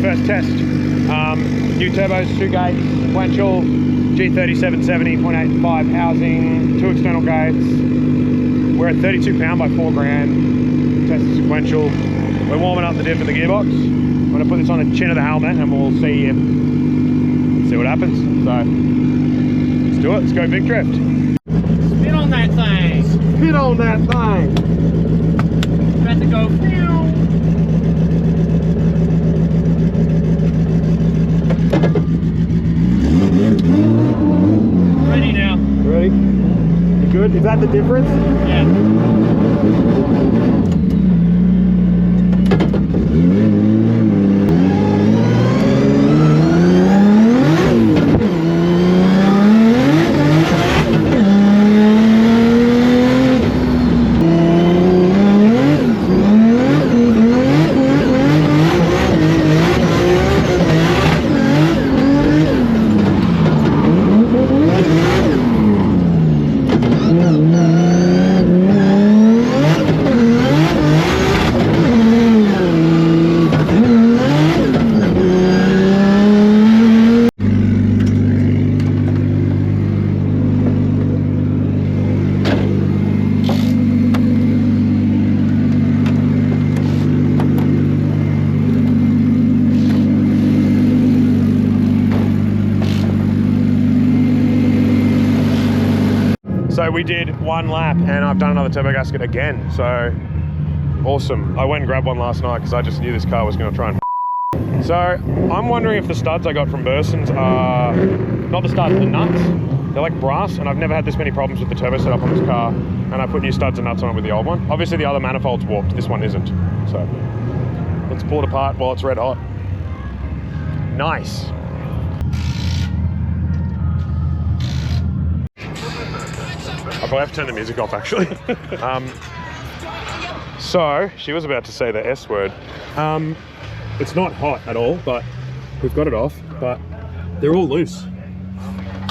first test. New turbos, 2-gate, sequential, G3770, 0.85 housing, 2 external gates. We're at 32 pound by 4 grand. Test the sequential. We're warming up the diff of the gearbox. I'm going to put this on the chin of the helmet and we'll see what happens. So let's do it. Let's go big drift. Spin on that thing. Spin on that thing. You have to go. Ready now. Ready? You good? Is that the difference? Yeah. So we did 1 lap and I've done another turbo gasket again, so awesome. I went and grabbed one last night because I just knew this car was going to try and So I'm wondering if the studs I got from Burson's are not the studs, the nuts. They're like brass, and I've never had this many problems with the turbo setup on this car, and I put new studs and nuts on it with the old one. Obviously the other manifold's warped, this one isn't. So let's pull it apart while it's red hot. Nice. I'll probably have to turn the music off actually. So she was about to say the S word. It's not hot at all, but we've got it off, but they're all loose.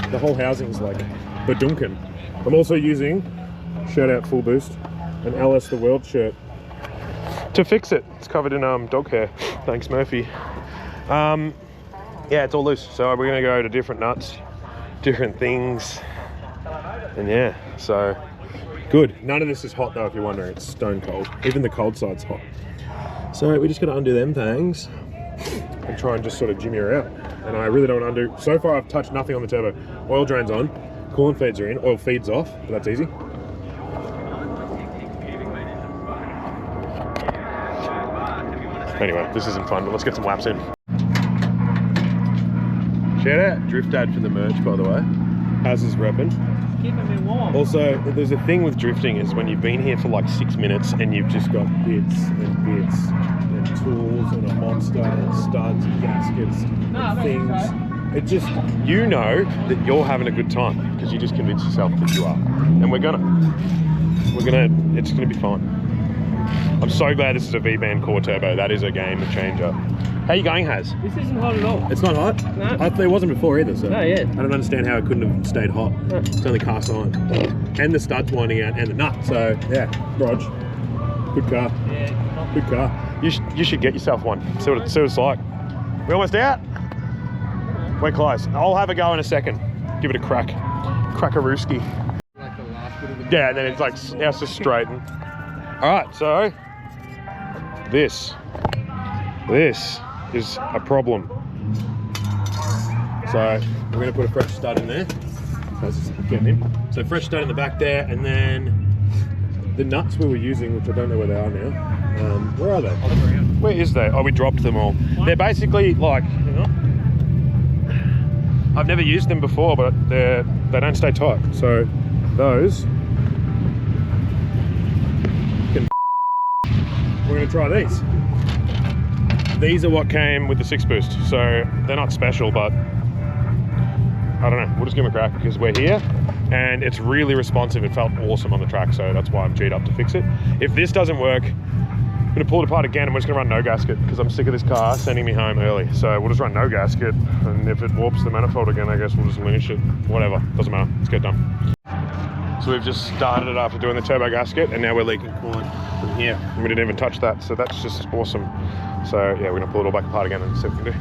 The whole housing's like badunkin. I'm also using, shout out Full Boost, an LS The World shirt to fix it. It's covered in dog hair. Thanks, Murphy. Yeah, it's all loose. So we're gonna go to different nuts, different things. And yeah, so good. None of this is hot though, if you're wondering. It's stone cold. Even the cold side's hot. So we just gotta undo them things and try and just sort of jimmy her out. And I really don't want to undo. So far I've touched nothing on the turbo. Oil drain's on, coolant feeds are in, oil feeds off, but that's easy. Anyway, this isn't fun, but let's get some laps in. Shout out Drift Dad for the merch, by the way. How's this repping? Keeping me warm. Also, there's a thing with drifting is when you've been here for like 6 minutes and you've just got bits and tools and a monster and studs and gaskets and things. It just, you know that you're having a good time because you just convince yourself that you are. And it's gonna be fine. I'm so glad this is a V-band core turbo. That is a game changer. How you going, Haz? This isn't hot at all. It's not hot? No. I thought it wasn't before either, so. No, yeah. I don't understand how it couldn't have stayed hot. No. It's only cast iron. And the studs winding out and the nut, so yeah, Rog. Good car. Yeah. Good car. You should get yourself one. See what it's like. We almost out? We're close. I'll have a go in a second. Give it a crack. Crackarooski. Like the last bit of the yeah, and then it's like, now it's just straighten. Alright, so this is a problem. So we're going to put a fresh stud in there. Getting in. So fresh stud in the back there, and then the nuts we were using, which I don't know where they are now. Where are they? Where is they? Oh, we dropped them all. They're basically like, hang on. I've never used them before, but they don't stay tight. So those can. We're going to try these. These are what came with the 6-boost, so they're not special, but I don't know, we'll just give them a crack because we're here and it's really responsive. It felt awesome on the track, so that's why I'm G'd up to fix it. If this doesn't work, I'm gonna pull it apart again and we're just gonna run no gasket because I'm sick of this car sending me home early. So we'll just run no gasket, and if it warps the manifold again, I guess we'll just linish it, whatever, doesn't matter, let's get done. So we've just started it after doing the turbo gasket and now we're leaking coolant from here. And we didn't even touch that, so that's just awesome. So yeah, we're gonna pull it all back apart again and see what we can do.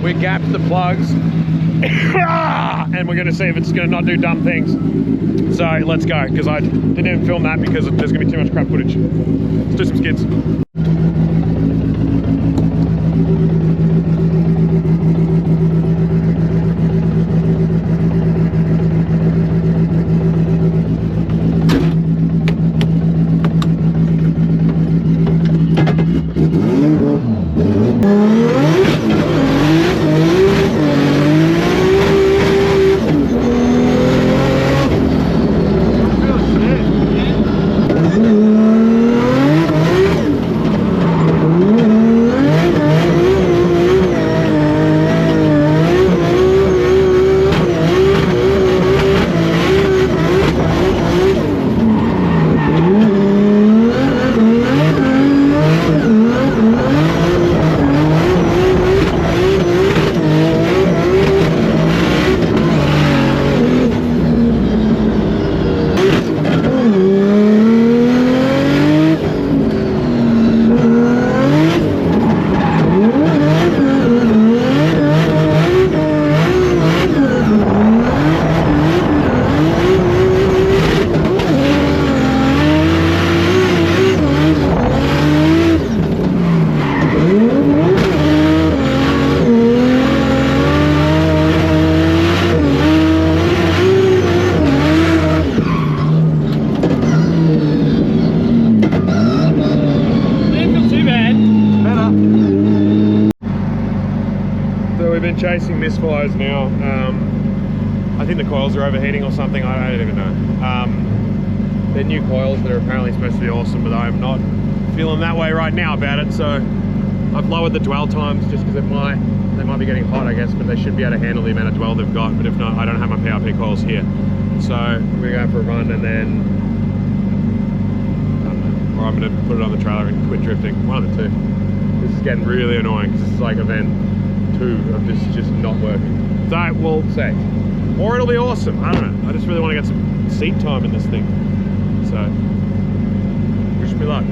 We gapped the plugs and we're gonna see if it's gonna not do dumb things. So let's go, because I didn't even film that because there's gonna be too much crap footage. Let's do some skids. Chasing misfires now. I think the coils are overheating or something. I don't even know. They're new coils that are apparently supposed to be awesome, but I'm not feeling that way right now about it. So I've lowered the dwell times just because they might be getting hot, I guess, but they should be able to handle the amount of dwell they've got. But if not, I don't have my PRP coils here. So we're going for a run and then, I don't know, or I'm going to put it on the trailer and quit drifting. One of the two. This is getting really annoying because this is like event 2 of this just not working. So we'll see. Or it'll be awesome. I don't know. I just really want to get some seat time in this thing. So wish me luck.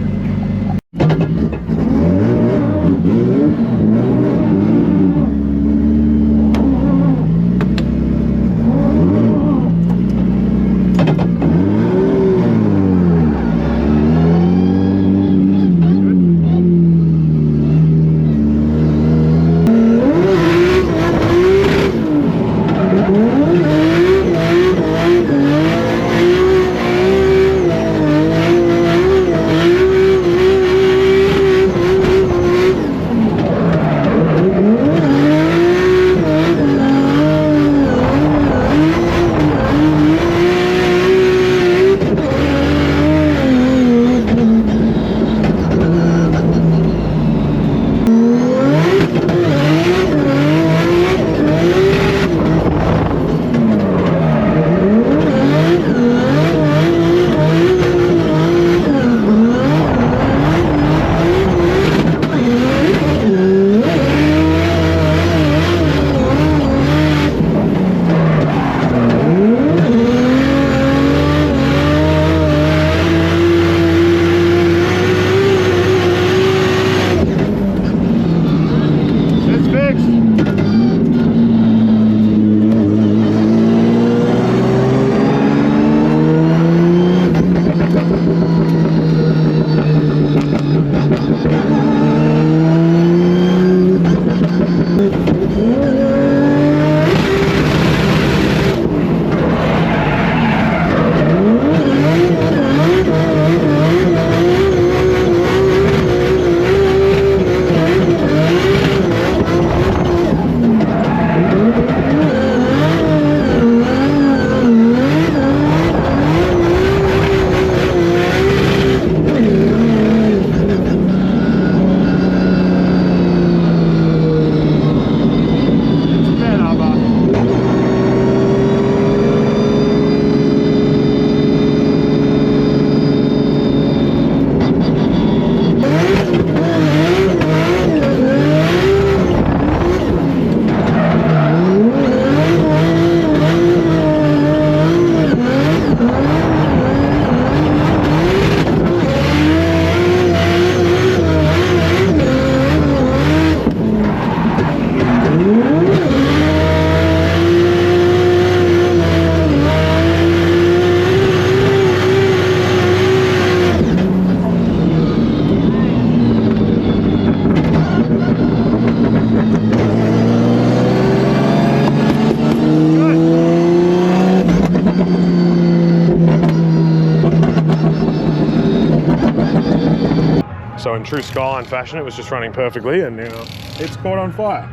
So in true Skyline fashion, it was just running perfectly, and now it's caught on fire.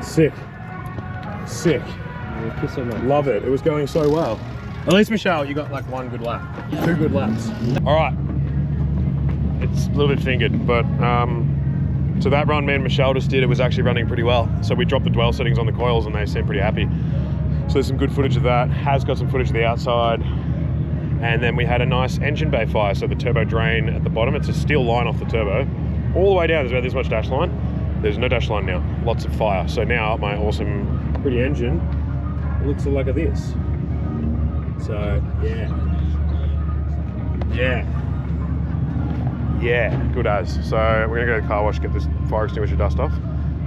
Sick. Sick. Love it. It was going so well. At least, Michelle, you got like one good lap. 2 good laps. All right. It's a little bit fingered, but so that run me and Michelle just did, it was actually running pretty well. So we dropped the dwell settings on the coils and they seem pretty happy. So there's some good footage of that. Has got some footage of the outside. And then we had a nice engine bay fire. So the turbo drain at the bottom, it's a steel line off the turbo. All the way down, there's about this much dash line. There's no dash line now, lots of fire. So now my awesome, pretty engine looks like this. So yeah. Yeah, good as. So we're gonna go to the car wash, get this fire extinguisher dust off.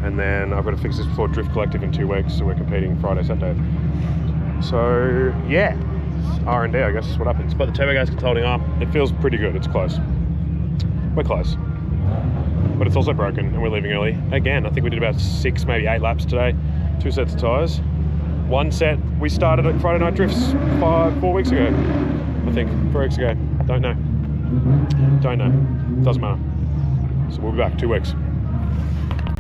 And then I've got to fix this before Drift Collective in 2 weeks. So we're competing Friday, Saturday. So yeah, R&D, I guess is what happens. But the turbo gasket's holding up. It feels pretty good, it's close. We're close. But it's also broken and we're leaving early. Again, I think we did about 6, maybe 8 laps today. 2 sets of tyres. 1 set, we started at Friday Night Drifts 4 weeks ago. I think, 4 weeks ago. Don't know. Doesn't matter. So we'll be back 2 weeks.